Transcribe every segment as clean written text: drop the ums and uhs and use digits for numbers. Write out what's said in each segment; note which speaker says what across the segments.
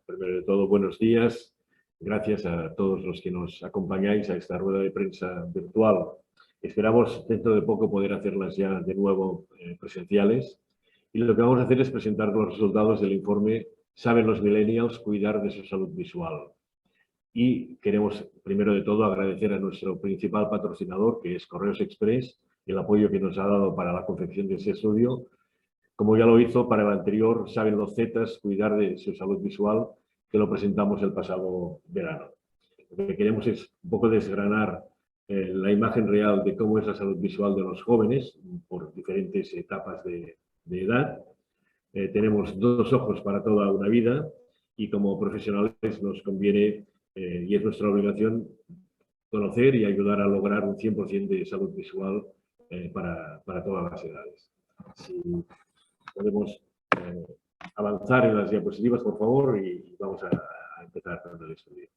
Speaker 1: Primero de todo, buenos días. Gracias a todos los que nos acompañáis a esta rueda de prensa virtual. Esperamos dentro de poco poder hacerlas ya de nuevo presenciales. Y lo que vamos a hacer es presentar los resultados del informe ¿Saben los millennials cuidar de su salud visual? Y queremos, primero de todo, agradecer a nuestro principal patrocinador, que es Correos Express, el apoyo que nos ha dado para la confección de ese estudio. Como ya lo hizo para el anterior, Saben los Zetas cuidar de su salud visual, que lo presentamos el pasado verano. Lo que queremos es un poco desgranar la imagen real de cómo es la salud visual de los jóvenes por diferentes etapas de edad. Tenemos dos ojos para toda una vida y como profesionales nos conviene y es nuestra obligación conocer y ayudar a lograr un 100% de salud visual para todas las edades. Si podemos avanzar en las diapositivas, por favor, y vamos a empezar con el estudio.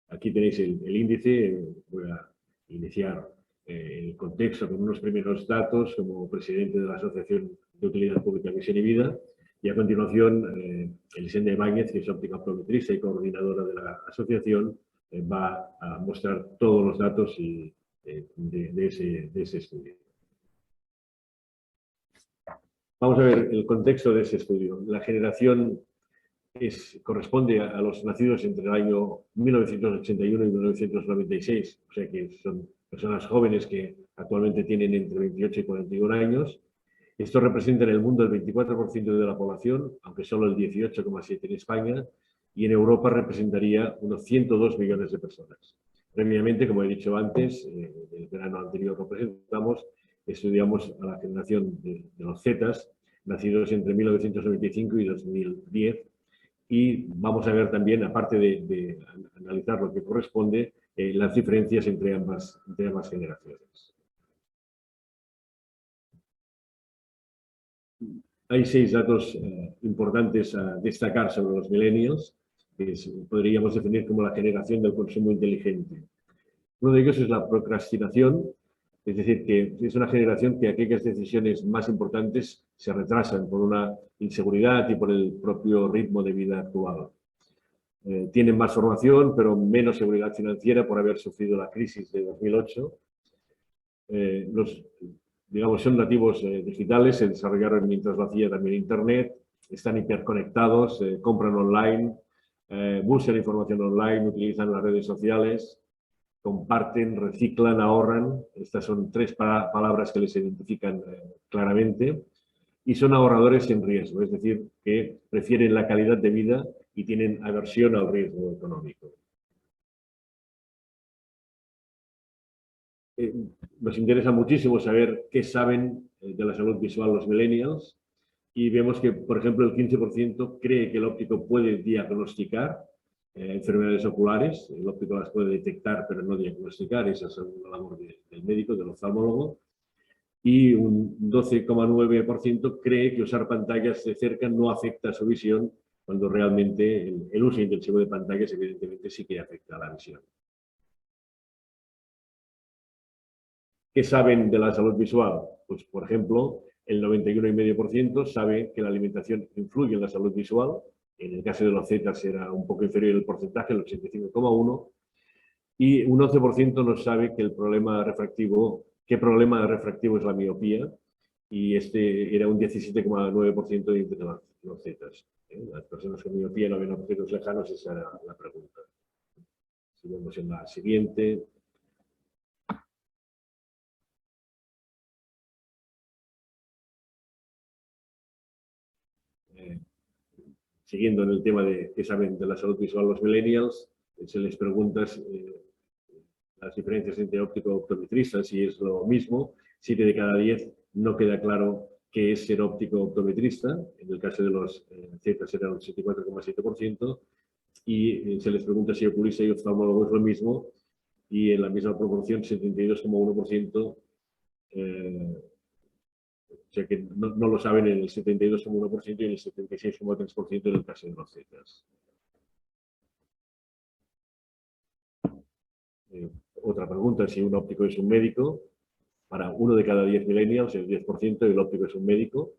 Speaker 1: Aquí tenéis el índice. Voy a iniciar el contexto con unos primeros datos como presidente de la Asociación de Utilidad Pública Visión y Vida, y a continuación Elisenda Ibáñez, que es óptica optometrista y coordinadora de la asociación, va a mostrar todos los datos de ese estudio. Vamos a ver el contexto de ese estudio. La generación corresponde a los nacidos entre el año 1981 y 1996, o sea que son personas jóvenes que actualmente tienen entre 28 y 41 años. Esto representa en el mundo el 24% de la población, aunque solo el 18,7% en España, y en Europa representaría unos 102 millones de personas. Previamente, como he dicho antes, el verano anterior lo presentamos, estudiamos a la generación de los Zetas, nacidos entre 1995 y 2010, y vamos a ver también, aparte de analizar lo que corresponde, las diferencias entre ambas generaciones. Hay 6 datos importantes a destacar sobre los millennials, que podríamos definir como la generación del consumo inteligente. Uno de ellos es la procrastinación, es decir, que es una generación que aquellas decisiones más importantes se retrasan por una inseguridad y por el propio ritmo de vida actual. Tienen más formación, pero menos seguridad financiera por haber sufrido la crisis de 2008. Son nativos digitales, se desarrollaron mientras lo hacía también Internet, están hiperconectados, compran online, buscan información online, utilizan las redes sociales, comparten, reciclan, ahorran. Estas son 3 palabras que les identifican claramente. Y son ahorradores en riesgo, es decir, que prefieren la calidad de vida y tienen aversión al riesgo económico. Nos interesa muchísimo saber qué saben de la salud visual los millennials y vemos que, por ejemplo, el 15% cree que el óptico puede diagnosticar enfermedades oculares. El óptico las puede detectar, pero no diagnosticar. Esa es la labor del médico, del oftalmólogo. Y un 12,9% cree que usar pantallas de cerca no afecta a su visión, cuando realmente el uso intensivo de pantallas evidentemente sí que afecta a la visión. ¿Qué saben de la salud visual? Pues, por ejemplo, el 91,5% sabe que la alimentación influye en la salud visual. En el caso de los Zetas era un poco inferior el porcentaje, el 85,1%. Y un 11% no sabe que qué problema refractivo es la miopía. Y este era un 17,9% entre los Zetas. Las personas con miopía no ven objetos lejanos, esa era la pregunta. Seguimos en la siguiente. Siguiendo en el tema de qué saben de la salud visual los millennials, se les pregunta las diferencias entre óptico y optometrista, si es lo mismo. 7 de cada 10 no queda claro qué es ser óptico optometrista. En el caso de los Z será un 74,7%. Y se les pregunta si oculista y oftalmólogo es lo mismo. Y en la misma proporción, 72,1%. O sea que no lo saben en el 72,1% y en el 76,3% en el caso de los Zetas. Otra pregunta, si un óptico es un médico. Para 1 de cada 10 millennials, el 10%, el óptico es un médico.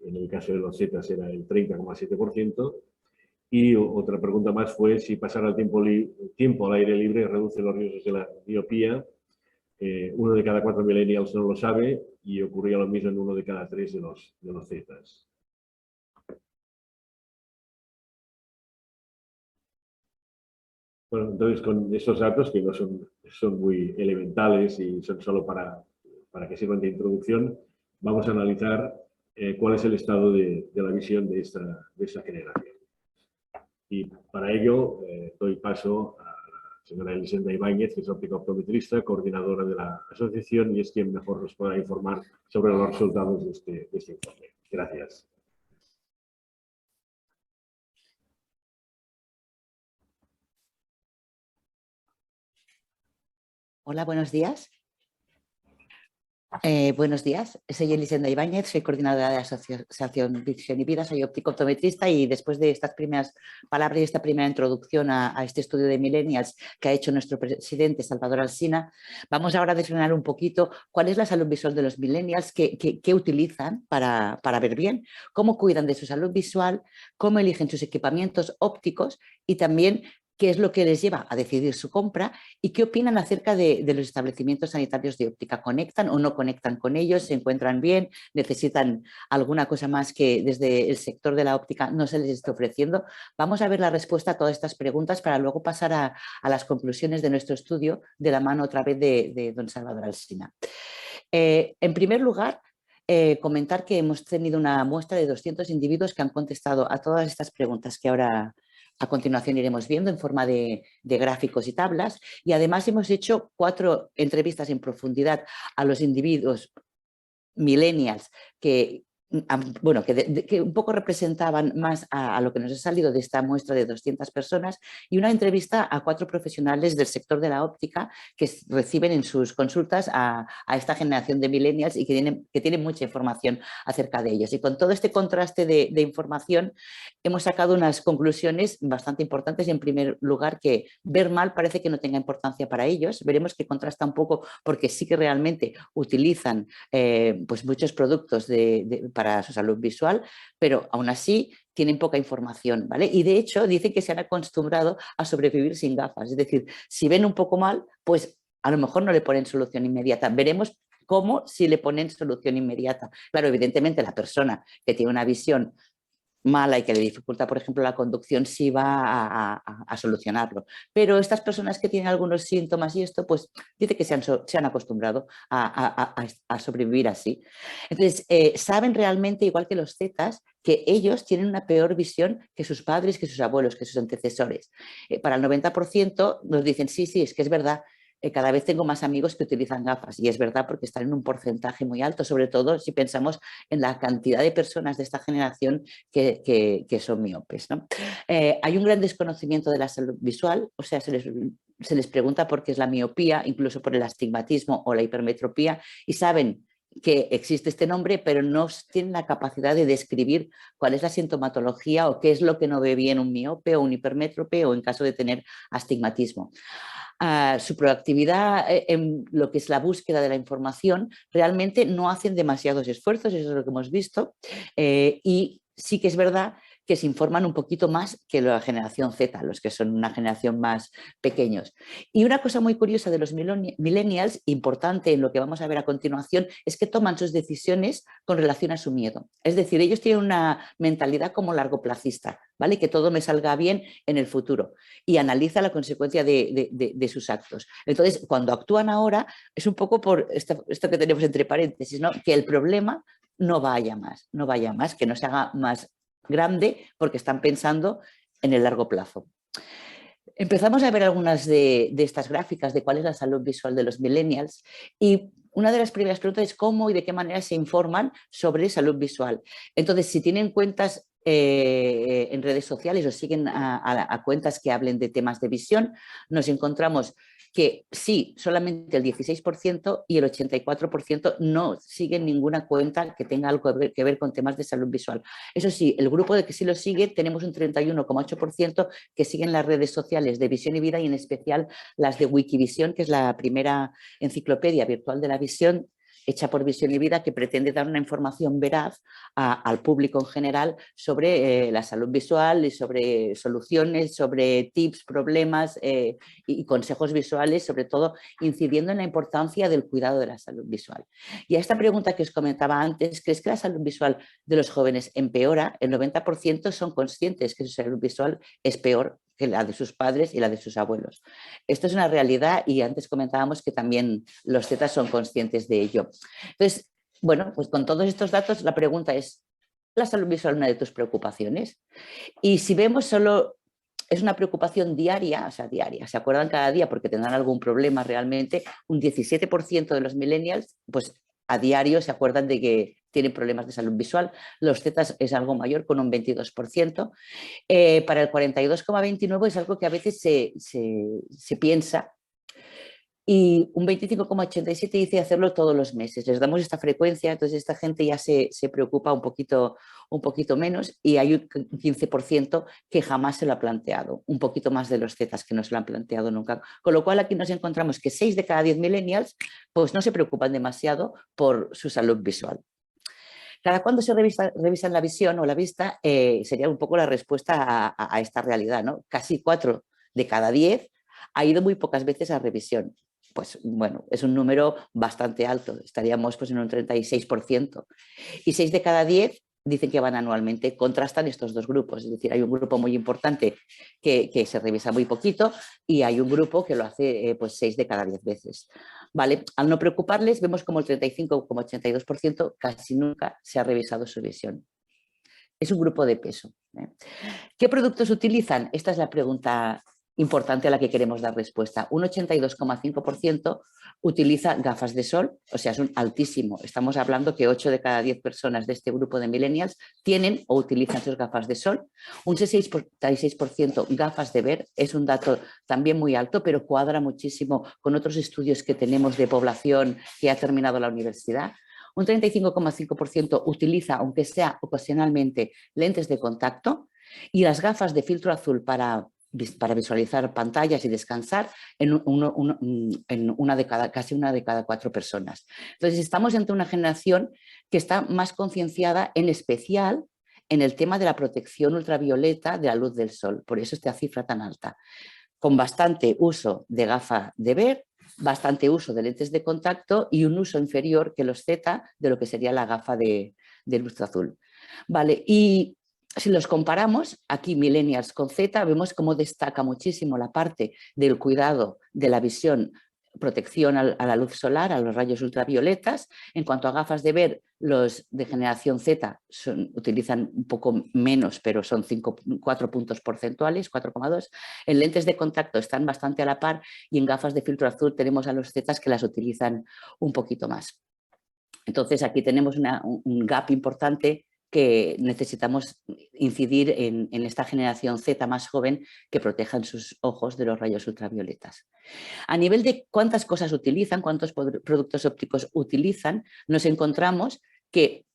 Speaker 1: en el caso de los Zetas era el 30,7%. Y otra pregunta más fue si pasar el tiempo al aire libre reduce los riesgos de la miopía. 1 de cada 4 millennials no lo sabe y ocurría lo mismo en 1 de cada 3 de los Zetas. Bueno, entonces con estos datos, que no son muy elementales y son solo para que sirvan de introducción, vamos a analizar cuál es el estado de la visión de esta generación. Y para ello doy paso a la señora Elisenda Ibáñez, que es óptica optometrista, coordinadora de la asociación y es quien mejor nos podrá informar sobre los resultados de este informe. Gracias.
Speaker 2: Hola, buenos días. Buenos días, soy Elisenda Ibáñez, soy coordinadora de la Asociación Visión y Vida, soy óptico optometrista y después de estas primeras palabras y esta primera introducción a este estudio de millennials que ha hecho nuestro presidente Salvador Alsina, vamos ahora a desgranar un poquito cuál es la salud visual de los millennials, qué utilizan para ver bien, cómo cuidan de su salud visual, cómo eligen sus equipamientos ópticos y también qué es lo que les lleva a decidir su compra y qué opinan acerca de los establecimientos sanitarios de óptica. ¿Conectan o no conectan con ellos? ¿Se encuentran bien? ¿Necesitan alguna cosa más que desde el sector de la óptica no se les esté ofreciendo? Vamos a ver la respuesta a todas estas preguntas para luego pasar a las conclusiones de nuestro estudio de la mano otra vez de don Salvador Alsina. En primer lugar, comentar que hemos tenido una muestra de 200 individuos que han contestado a todas estas preguntas que ahora a continuación iremos viendo en forma de gráficos y tablas, y además hemos hecho 4 entrevistas en profundidad a los individuos millennials que un poco representaban más a lo que nos ha salido de esta muestra de 200 personas y una entrevista a 4 profesionales del sector de la óptica que reciben en sus consultas a esta generación de millennials y que tienen mucha información acerca de ellos. Y con todo este contraste de información hemos sacado unas conclusiones bastante importantes. En primer lugar, que ver mal parece que no tenga importancia para ellos. Veremos que contrasta un poco porque sí que realmente utilizan pues muchos productos para su salud visual, pero aún así tienen poca información, ¿vale? Y de hecho dicen que se han acostumbrado a sobrevivir sin gafas, es decir, si ven un poco mal, pues a lo mejor no le ponen solución inmediata. Veremos cómo si le ponen solución inmediata. Claro, evidentemente la persona que tiene una visión mala y que le dificulta, por ejemplo, la conducción, sí va a solucionarlo. Pero estas personas que tienen algunos síntomas y esto, pues dice que se han acostumbrado a sobrevivir así. Entonces, saben realmente, igual que los Zetas, que ellos tienen una peor visión que sus padres, que sus abuelos, que sus antecesores. Para el 90% nos dicen, sí, es que es verdad, cada vez tengo más amigos que utilizan gafas y es verdad porque están en un porcentaje muy alto, sobre todo si pensamos en la cantidad de personas de esta generación que son miopes, ¿no? Hay un gran desconocimiento de la salud visual, o sea, se les pregunta por qué es la miopía, incluso por el astigmatismo o la hipermetropía, y saben que existe este nombre, pero no tienen la capacidad de describir cuál es la sintomatología o qué es lo que no ve bien un miope o un hipermétrope o en caso de tener astigmatismo. Su proactividad en lo que es la búsqueda de la información, realmente no hacen demasiados esfuerzos, eso es lo que hemos visto, y sí que es verdad que se informan un poquito más que la generación Z, los que son una generación más pequeños. Y una cosa muy curiosa de los millennials, importante en lo que vamos a ver a continuación, es que toman sus decisiones con relación a su miedo. Es decir, ellos tienen una mentalidad como largoplacista, ¿vale? Que todo me salga bien en el futuro y analiza la consecuencia de sus actos. Entonces, cuando actúan ahora, es un poco por esto que tenemos entre paréntesis, ¿no? Que el problema no vaya más, que no se haga más grande porque están pensando en el largo plazo. Empezamos a ver algunas de estas gráficas de cuál es la salud visual de los millennials y una de las primeras preguntas es cómo y de qué manera se informan sobre salud visual. Entonces, si tienen cuentas en redes sociales o siguen a cuentas que hablen de temas de visión, nos encontramos que sí, solamente el 16% y el 84% no siguen ninguna cuenta que tenga algo que ver con temas de salud visual. Eso sí, el grupo de que sí lo sigue, tenemos un 31,8% que siguen las redes sociales de Visión y Vida y en especial las de Wikivisión, que es la primera enciclopedia virtual de la visión hecha por Visión y Vida, que pretende dar una información veraz al público en general sobre la salud visual y sobre soluciones, sobre tips, problemas y consejos visuales, sobre todo incidiendo en la importancia del cuidado de la salud visual. Y a esta pregunta que os comentaba antes, ¿crees que la salud visual de los jóvenes empeora? El 90% son conscientes que su salud visual es peor que la de sus padres y la de sus abuelos. Esto es una realidad y antes comentábamos que también los zetas son conscientes de ello. Entonces, bueno, pues con todos estos datos la pregunta es, ¿la salud visual una de tus preocupaciones? Y si vemos solo, es una preocupación diaria, o sea, diaria, se acuerdan cada día porque tendrán algún problema realmente, un 17% de los millennials, pues a diario se acuerdan de que tienen problemas de salud visual. Los zetas es algo mayor, con un 22%. Para el 42,29 es algo que a veces se piensa, y un 25,87 dice hacerlo todos los meses. Les damos esta frecuencia, entonces esta gente ya se preocupa un poquito menos, y hay un 15% que jamás se lo ha planteado, un poquito más de los zetas que no se lo han planteado nunca. Con lo cual aquí nos encontramos que 6 de cada 10 millennials pues no se preocupan demasiado por su salud visual. ¿Cada cuándo se revisan la visión o la vista? Sería un poco la respuesta a esta realidad, ¿no? Casi 4 de cada 10 ha ido muy pocas veces a revisión. Pues bueno, es un número bastante alto, estaríamos pues en un 36%. Y 6 de cada 10 dicen que van anualmente. Contrastan estos dos grupos, es decir, hay un grupo muy importante que se revisa muy poquito y hay un grupo que lo hace pues 6 de cada 10 veces. ¿Vale? Al no preocuparles, vemos como el 35,82% casi nunca se ha revisado su visión. Es un grupo de peso. ¿Qué productos utilizan? Esta es la pregunta importante a la que queremos dar respuesta. Un 82,5% utiliza gafas de sol, o sea, es un altísimo. Estamos hablando que 8 de cada 10 personas de este grupo de millennials tienen o utilizan sus gafas de sol. Un 66% gafas de ver, es un dato también muy alto, pero cuadra muchísimo con otros estudios que tenemos de población que ha terminado la universidad. Un 35,5% utiliza, aunque sea ocasionalmente, lentes de contacto, y las gafas de filtro azul para visualizar pantallas y descansar en casi una de cada 4 personas. Entonces estamos ante una generación que está más concienciada, en especial en el tema de la protección ultravioleta de la luz del sol, por eso esta cifra tan alta, con bastante uso de gafa de ver, bastante uso de lentes de contacto y un uso inferior que los Z de lo que sería la gafa de luz azul. Vale, y si los comparamos, aquí millennials con Z, vemos cómo destaca muchísimo la parte del cuidado de la visión, protección a la luz solar, a los rayos ultravioletas. En cuanto a gafas de ver, los de generación Z utilizan un poco menos, pero son 4 puntos porcentuales, 4,2. En lentes de contacto están bastante a la par, y en gafas de filtro azul tenemos a los Z que las utilizan un poquito más. Entonces aquí tenemos un gap importante que necesitamos incidir en esta generación Z más joven, que protejan sus ojos de los rayos ultravioletas. A nivel de cuántas cosas utilizan, cuántos productos ópticos utilizan, nos encontramos que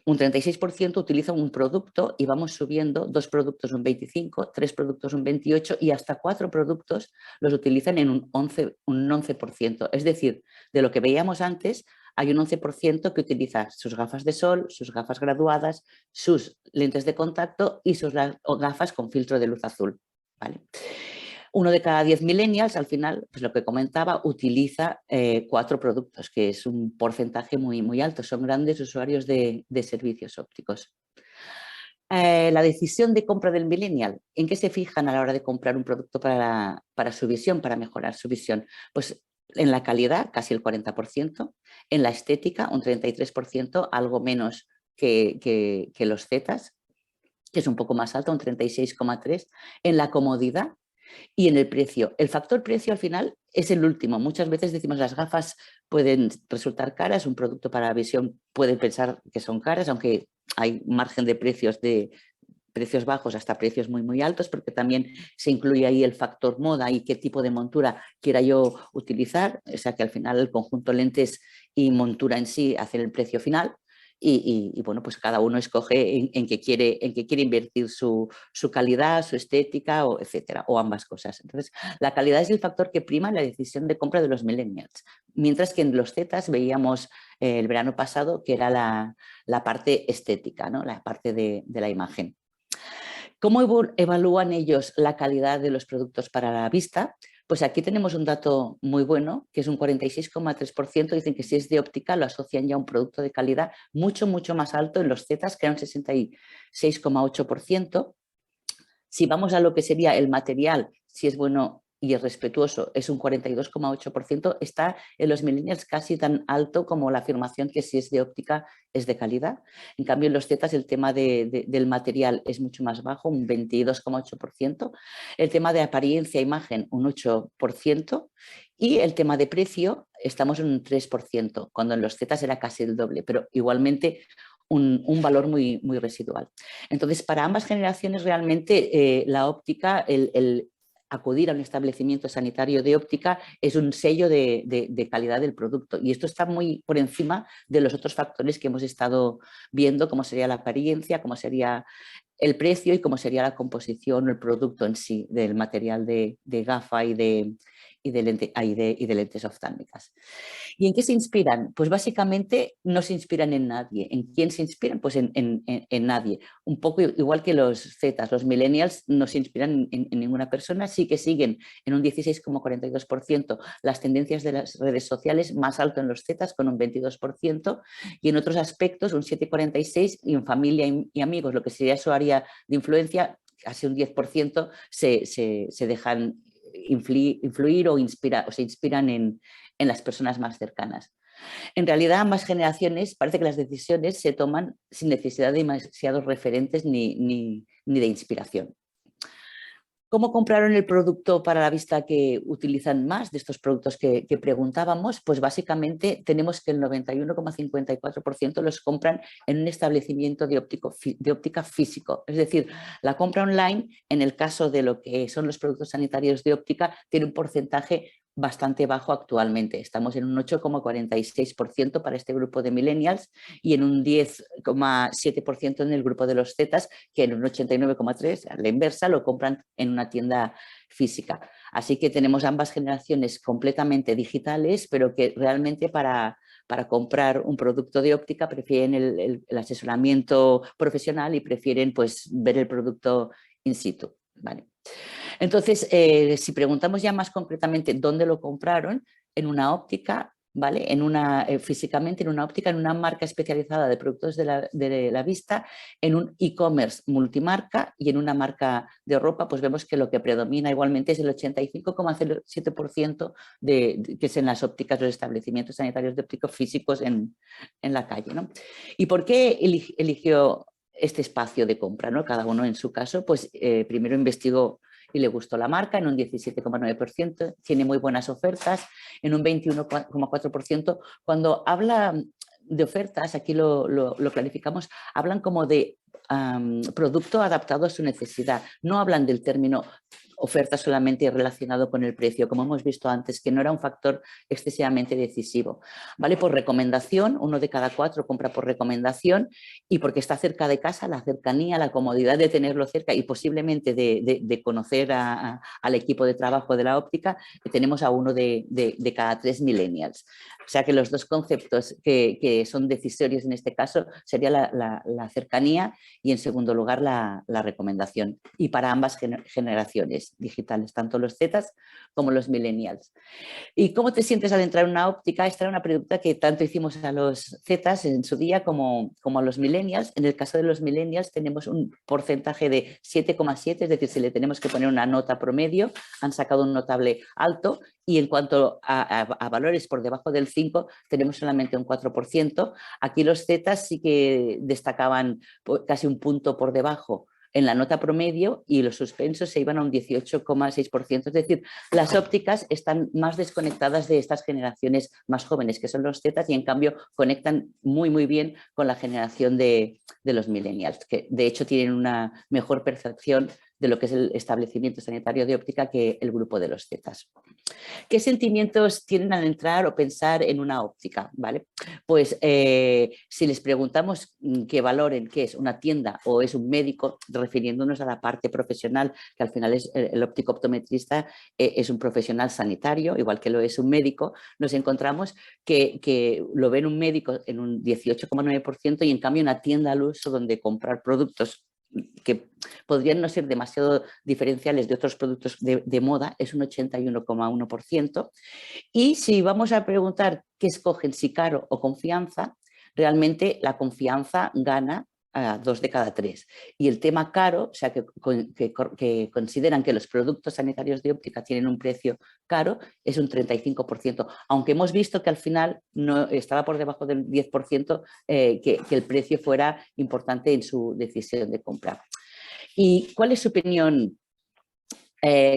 Speaker 2: un 36% utiliza un producto y vamos subiendo, 2 productos un 25%, 3 productos un 28% y hasta 4 productos los utilizan en un 11%. Es decir, de lo que veíamos antes, hay un 11% que utiliza sus gafas de sol, sus gafas graduadas, sus lentes de contacto y sus gafas con filtro de luz azul. ¿Vale? 1 de cada 10 millennials, al final, pues lo que comentaba, utiliza 4 productos, que es un porcentaje muy, muy alto. Son grandes usuarios de servicios ópticos. La decisión de compra del millennial, ¿en qué se fijan a la hora de comprar un producto para su visión, para mejorar su visión? Pues en la calidad, casi el 40%, en la estética, un 33%, algo menos que los Zetas, que es un poco más alto, un 36,3%, en la comodidad y en el precio. El factor precio al final es el último. Muchas veces decimos las gafas pueden resultar caras, un producto para la visión puede pensar que son caras, aunque hay margen de precios bajos hasta precios muy, muy altos, porque también se incluye ahí el factor moda y qué tipo de montura quiera yo utilizar, o sea que al final el conjunto lentes y montura en sí hacen el precio final, bueno, pues cada uno escoge en qué quiere invertir su calidad, su estética, o etcétera, o ambas cosas. Entonces, la calidad es el factor que prima en la decisión de compra de los millennials, mientras que en los Zetas veíamos el verano pasado que era la parte estética, ¿no? La parte de la imagen. ¿Cómo evalúan ellos la calidad de los productos para la vista? Pues aquí tenemos un dato muy bueno, que es un 46,3%. Dicen que si es de óptica lo asocian ya a un producto de calidad mucho, mucho más alto en los Zetas, que era un 66,8%. Si vamos a lo que sería el material, si es bueno y es respetuoso, es un 42,8%, está en los millennials casi tan alto como la afirmación que si es de óptica es de calidad. En cambio, en los Zetas el tema del material es mucho más bajo, un 22,8%. El tema de apariencia e imagen, un 8%. Y el tema de precio, estamos en un 3%, cuando en los Zetas era casi el doble, pero igualmente un valor muy, muy residual. Entonces, para ambas generaciones realmente la óptica, el acudir a un establecimiento sanitario de óptica es un sello de calidad del producto, y esto está muy por encima de los otros factores que hemos estado viendo, como sería la apariencia, como sería el precio y cómo sería la composición o el producto en sí del material de gafa y de lentes oftálmicas. ¿Y en qué se inspiran? Pues básicamente no se inspiran en nadie. ¿En quién se inspiran? Pues en nadie. Un poco igual que los Zetas, los millennials no se inspiran en ninguna persona, sí que siguen en un 16,42% las tendencias de las redes sociales, más alto en los Zetas con un 22%, y en otros aspectos un 7,46%, y en familia y amigos, lo que sería su área de influencia, casi un 10% se dejan influir o se inspiran en las personas más cercanas. En realidad, ambas generaciones parece que las decisiones se toman sin necesidad de demasiados referentes ni de inspiración. ¿Cómo compraron el producto para la vista que utilizan más de estos productos que preguntábamos? Pues básicamente tenemos que el 91,54% los compran en un establecimiento de óptica físico. Es decir, la compra online, en el caso de lo que son los productos sanitarios de óptica, tiene un porcentaje bastante bajo actualmente. Estamos en un 8,46% para este grupo de millennials y en un 10,7% en el grupo de los Zetas, que en un 89,3%, a la inversa, lo compran en una tienda física. Así que tenemos ambas generaciones completamente digitales, pero que realmente para comprar un producto de óptica prefieren el asesoramiento profesional y prefieren pues ver el producto in situ. ¿Vale? Entonces, si preguntamos ya más concretamente dónde lo compraron, en una óptica, ¿vale? Físicamente en una óptica, en una marca especializada de productos de la vista, en un e-commerce multimarca y en una marca de ropa, pues vemos que lo que predomina igualmente es el 85,07% que es en las ópticas, los establecimientos sanitarios de ópticos físicos en la calle, ¿no? ¿Y por qué eligió este espacio de compra, ¿no? Cada uno en su caso? Pues primero investigó y le gustó la marca en un 17,9%, tiene muy buenas ofertas en un 21,4%. Cuando habla de ofertas, aquí lo clarificamos, hablan como de producto adaptado a su necesidad, no hablan del término oferta solamente relacionado con el precio, como hemos visto antes, que no era un factor excesivamente decisivo. ¿Vale? Por recomendación, 1 de cada 4 compra por recomendación, y porque está cerca de casa, la cercanía, la comodidad de tenerlo cerca y posiblemente de conocer al equipo de trabajo de la óptica, tenemos a 1 de cada 3 millennials. O sea que los dos conceptos que son decisorios en este caso sería la cercanía y en segundo lugar la recomendación, y para ambas generaciones digitales, tanto los Zetas como los millennials. ¿Y cómo te sientes al entrar en una óptica? Esta era una pregunta que tanto hicimos a los Zetas en su día como a los millennials. En el caso de los millennials tenemos un porcentaje de 7,7, es decir, si le tenemos que poner una nota promedio, han sacado un notable alto, y en cuanto a valores por debajo del 5 tenemos solamente un 4%. Aquí los Zetas sí que destacaban casi un punto por debajo en la nota promedio, y los suspensos se iban a un 18,6%. Es decir, las ópticas están más desconectadas de estas generaciones más jóvenes, que son los Zetas, y en cambio conectan muy, muy bien con la generación de los millennials, que de hecho tienen una mejor percepción de lo que es el establecimiento sanitario de óptica que el grupo de los Zetas. ¿Qué sentimientos tienen al entrar o pensar en una óptica? ¿Vale? Pues si les preguntamos que valoren qué es una tienda o es un médico, refiriéndonos a la parte profesional, que al final es el óptico optometrista es un profesional sanitario, igual que lo es un médico, nos encontramos que lo ven un médico en un 18,9% y en cambio una tienda al uso donde comprar productos que podrían no ser demasiado diferenciales de otros productos de moda, es un 81,1%. Y si vamos a preguntar qué escogen, si caro o confianza, realmente la confianza gana a 2 de cada 3. Y el tema caro, o sea, que consideran que los productos sanitarios de óptica tienen un precio caro, es un 35%, aunque hemos visto que al final no estaba por debajo del 10% que el precio fuera importante en su decisión de compra. ¿Y cuál es su opinión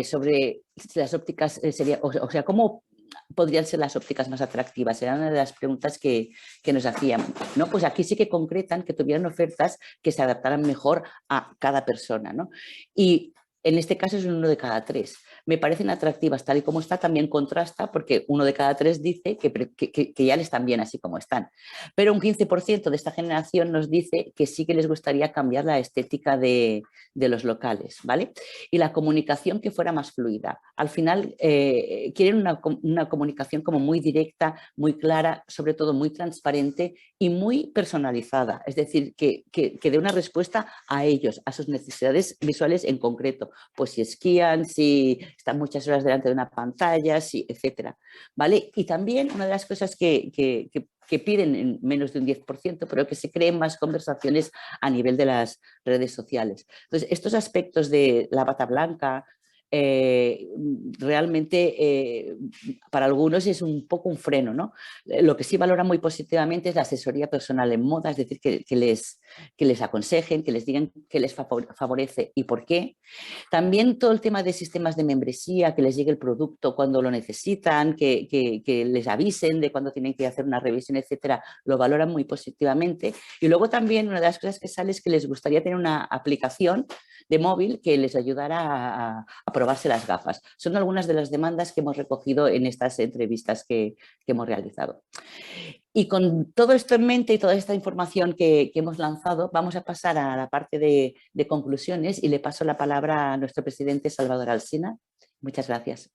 Speaker 2: sobre las ópticas? O sea, ¿cómo podrían ser las ópticas más atractivas? Era una de las preguntas que nos hacían, ¿no? Pues aquí sí que concretan que tuvieran ofertas que se adaptaran mejor a cada persona, ¿no? Y en este caso es un 1 de cada 3. Me parecen atractivas tal y como está, también contrasta porque 1 de cada 3 dice que ya les están bien así como están. Pero un 15% de esta generación nos dice que sí que les gustaría cambiar la estética de los locales, ¿vale? Y la comunicación que fuera más fluida. Al final quieren una comunicación como muy directa, muy clara, sobre todo muy transparente y muy personalizada. Es decir, que dé una respuesta a ellos, a sus necesidades visuales en concreto. Pues si esquían, si están muchas horas delante de una pantalla, si, etcétera, ¿vale? Y también una de las cosas que piden en menos de un 10%, pero que se creen más conversaciones a nivel de las redes sociales. Entonces, estos aspectos de la bata blanca, realmente para algunos es un poco un freno, ¿no? Lo que sí valora muy positivamente es la asesoría personal en moda, es decir, que les aconsejen, que les digan qué les favorece y por qué. También todo el tema de sistemas de membresía, que les llegue el producto cuando lo necesitan, que les avisen de cuando tienen que hacer una revisión, etcétera, lo valoran muy positivamente. Y luego también una de las cosas que sale es que les gustaría tener una aplicación de móvil que les ayudara a probarse las gafas. Son algunas de las demandas que hemos recogido en estas entrevistas que hemos realizado. Y con todo esto en mente y toda esta información que hemos lanzado, vamos a pasar a la parte de conclusiones y le paso la palabra a nuestro presidente Salvador Alsina. Muchas gracias.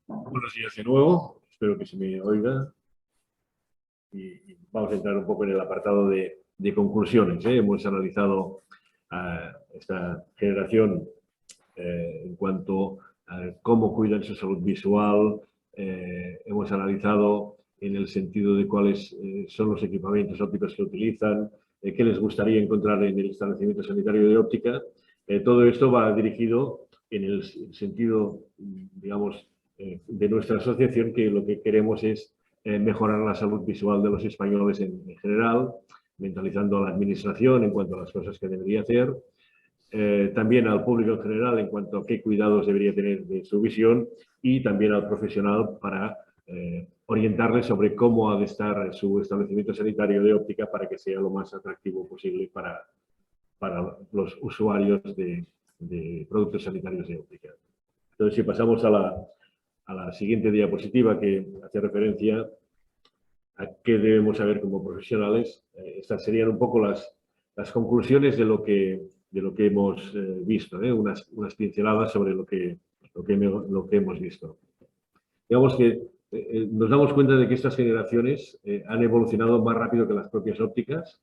Speaker 1: Buenos días de nuevo, espero que se me oiga. Y vamos a entrar un poco en el apartado de conclusiones. Hemos analizado a esta generación en cuanto a cómo cuidan su salud visual, hemos analizado en el sentido de cuáles son los equipamientos ópticos que utilizan, qué les gustaría encontrar en el establecimiento sanitario de óptica. Todo esto va dirigido en el sentido, digamos, de nuestra asociación, que lo que queremos es mejorar la salud visual de los españoles en general, mentalizando a la administración en cuanto a las cosas que debería hacer, también al público en general en cuanto a qué cuidados debería tener de su visión y también al profesional para orientarle sobre cómo ha de estar su establecimiento sanitario de óptica para que sea lo más atractivo posible para los usuarios de productos sanitarios de óptica. Entonces, si pasamos a la siguiente diapositiva, que hace referencia a qué debemos saber como profesionales, estas serían un poco las conclusiones de lo que hemos visto, unas pinceladas sobre lo que hemos visto. Digamos que nos damos cuenta de que estas generaciones han evolucionado más rápido que las propias ópticas.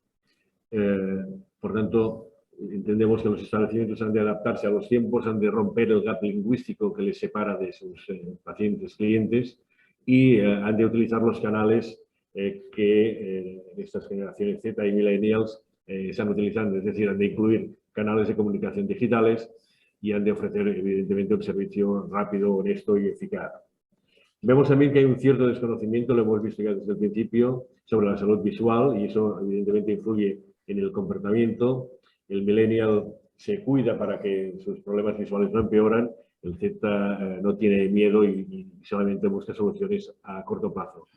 Speaker 1: Por tanto, entendemos que los establecimientos han de adaptarse a los tiempos, han de romper el gap lingüístico que les separa de sus pacientes, clientes, y han de utilizar los canales que estas generaciones Z y millennials están utilizando, es decir, han de incluir canales de comunicación digitales y han de ofrecer, evidentemente, un servicio rápido, honesto y eficaz. Vemos también que hay un cierto desconocimiento, lo hemos visto ya desde el principio, sobre la salud visual, y eso evidentemente influye en el comportamiento. El millennial se cuida para que sus problemas visuales no empeoran, el Z no tiene miedo y solamente busca soluciones a corto plazo.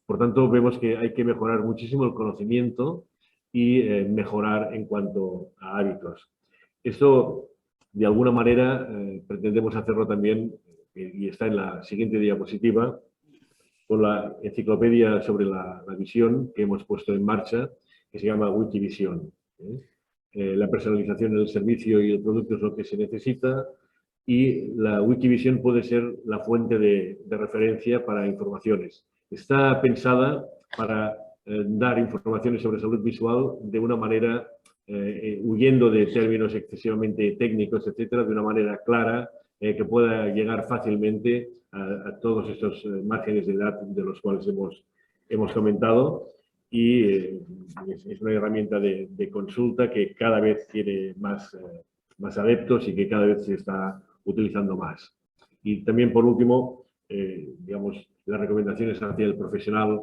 Speaker 1: Por tanto, vemos que hay que mejorar muchísimo el conocimiento y mejorar en cuanto a hábitos. Esto, de alguna manera, pretendemos hacerlo también, y está en la siguiente diapositiva, con la enciclopedia sobre la visión que hemos puesto en marcha, que se llama Wikivisión. La personalización del servicio y el producto es lo que se necesita, y la Wikivisión puede ser la fuente de referencia para informaciones. Está pensada para dar informaciones sobre salud visual de una manera, huyendo de términos excesivamente técnicos, etcétera, de una manera clara, que pueda llegar fácilmente a todos estos márgenes de edad de los cuales hemos comentado, y es una herramienta de consulta que cada vez tiene más adeptos y que cada vez se está utilizando más. Y también, por último, digamos, las recomendaciones hacia el profesional.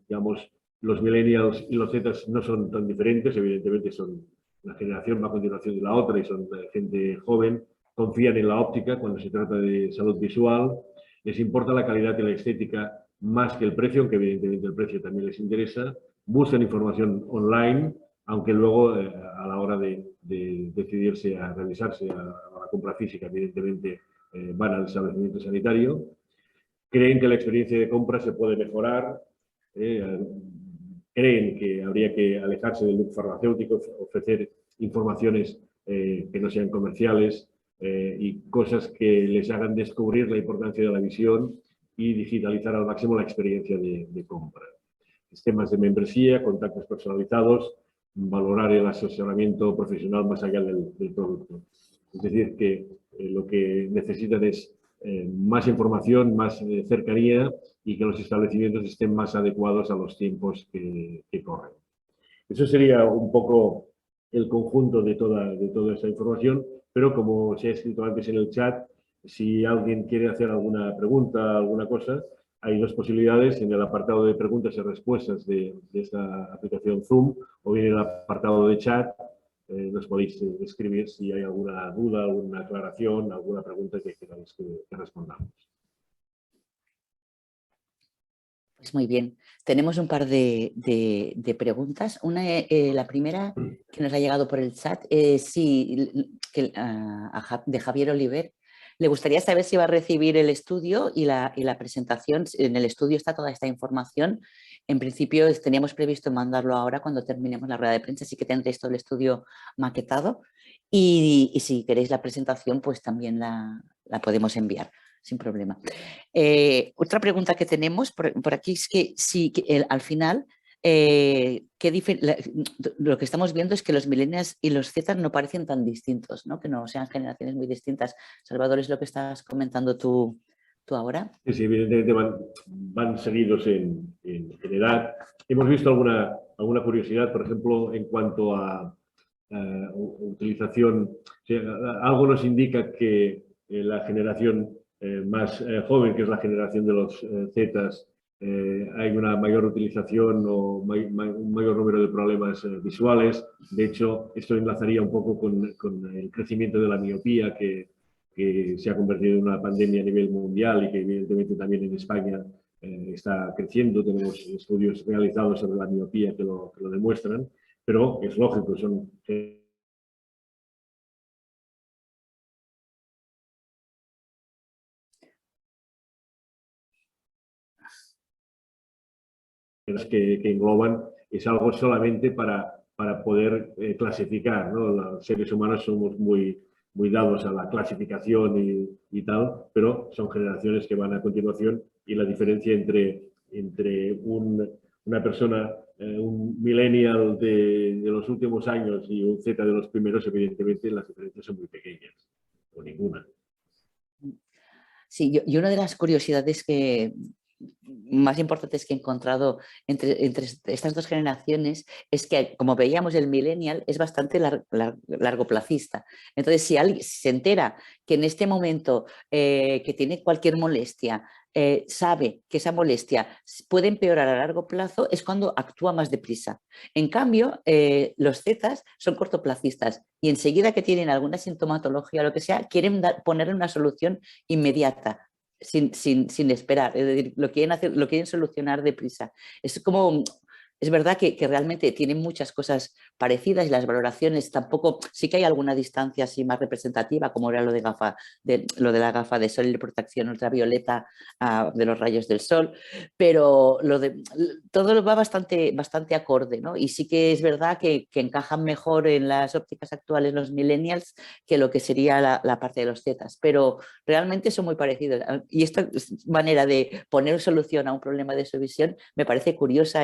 Speaker 1: Digamos, los millennials y los zetas no son tan diferentes, evidentemente son una generación va a continuación de la otra y son gente joven, confían en la óptica cuando se trata de salud visual, les importa la calidad y la estética más que el precio, aunque evidentemente el precio también les interesa, buscan información online, aunque luego a la hora de decidirse a realizarse a la compra física, evidentemente van al establecimiento sanitario, creen que la experiencia de compra se puede mejorar, creen que habría que alejarse del look farmacéutico, ofrecer informaciones que no sean comerciales y cosas que les hagan descubrir la importancia de la visión y digitalizar al máximo la experiencia de compra. Sistemas de membresía, contactos personalizados, valorar el asesoramiento profesional más allá del producto. Es decir, que lo que necesitan es más información, más cercanía y que los establecimientos estén más adecuados a los tiempos que corren. Eso sería un poco el conjunto de toda esa información, pero como se ha escrito antes en el chat, si alguien quiere hacer alguna pregunta, alguna cosa, hay dos posibilidades en el apartado de preguntas y respuestas de esta aplicación Zoom, o bien en el apartado de chat. Nos podéis escribir si hay alguna duda, alguna aclaración, alguna pregunta que queráis que respondamos.
Speaker 2: Pues muy bien. Tenemos un par de preguntas. Una, la primera que nos ha llegado por el chat, sí, de Javier Oliver. Le gustaría saber si va a recibir el estudio y la presentación. En el estudio está toda esta información. En principio teníamos previsto mandarlo ahora cuando terminemos la rueda de prensa, así que tendréis todo el estudio maquetado. Y si queréis la presentación, pues también la podemos enviar sin problema. Otra pregunta que tenemos por aquí es que si al final lo que estamos viendo es que los millennials y los zetas no parecen tan distintos, ¿no? Que no sean generaciones muy distintas. Salvador, es lo que estás comentando tú ahora.
Speaker 1: Sí, evidentemente van seguidos en edad. Hemos visto alguna curiosidad, por ejemplo, en cuanto a utilización. O sea, algo nos indica que la generación más joven, que es la generación de los Zetas, hay una mayor utilización o un mayor número de problemas visuales. De hecho, esto enlazaría un poco con el crecimiento de la miopía que se ha convertido en una pandemia a nivel mundial y que evidentemente también en España está creciendo. Tenemos estudios realizados sobre la miopía que lo demuestran, pero es lógico, son que engloban, es algo solamente para poder clasificar, ¿no? Los seres humanos somos muy dados a la clasificación y tal, pero son generaciones que van a continuación y la diferencia entre una persona, un millennial de los últimos años y un Z de los primeros, evidentemente las diferencias son muy pequeñas, o ninguna.
Speaker 2: Sí, y una de las curiosidades más importantes que he encontrado entre estas dos generaciones es que, como veíamos, el millennial es bastante largoplacista. Entonces, si alguien se entera que en este momento que tiene cualquier molestia, sabe que esa molestia puede empeorar a largo plazo, es cuando actúa más deprisa. En cambio, los zetas son cortoplacistas y enseguida que tienen alguna sintomatología o lo que sea, quieren ponerle una solución inmediata. sin esperar, es decir, lo quieren hacer, lo quieren solucionar deprisa. Es como, es verdad que realmente tienen muchas cosas parecidas y las valoraciones tampoco, sí que hay alguna distancia así más representativa, como era lo de la gafa de sol y de protección ultravioleta de los rayos del sol, pero todo va bastante acorde, ¿no? Y sí que es verdad que encajan mejor en las ópticas actuales los millennials que lo que sería la parte de los zetas, pero realmente son muy parecidos. Y esta manera de poner solución a un problema de su visión me parece curiosa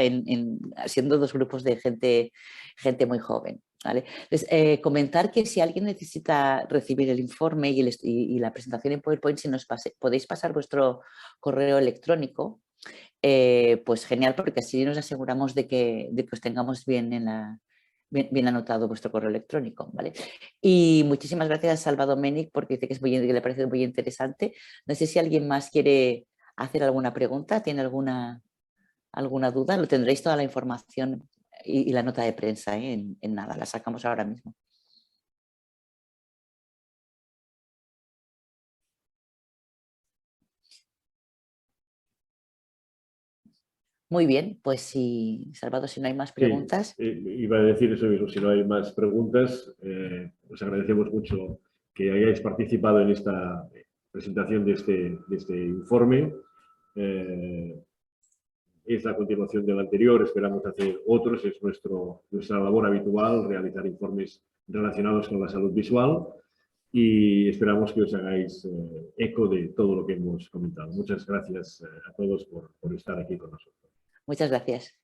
Speaker 2: siendo dos grupos de gente muy joven. ¿Vale? Entonces, comentar que si alguien necesita recibir el informe y la presentación en PowerPoint, si podéis pasar vuestro correo electrónico, pues genial, porque así nos aseguramos de que os tengamos bien anotado vuestro correo electrónico, ¿vale? Y muchísimas gracias a Salva Domènech porque dice que le parece muy interesante. No sé si alguien más quiere hacer alguna pregunta, tiene alguna duda, lo tendréis toda la información y la nota de prensa, en nada, la sacamos ahora mismo. Muy bien, pues si, Salvador, si no hay más
Speaker 1: Sí,
Speaker 2: preguntas.
Speaker 1: iba a decir eso mismo, si no hay más preguntas, os agradecemos mucho que hayáis participado en esta presentación de este informe. Es la continuación del anterior, esperamos hacer otros, es nuestra labor habitual realizar informes relacionados con la salud visual y esperamos que os hagáis eco de todo lo que hemos comentado. Muchas gracias a todos por estar aquí con nosotros.
Speaker 2: Muchas gracias.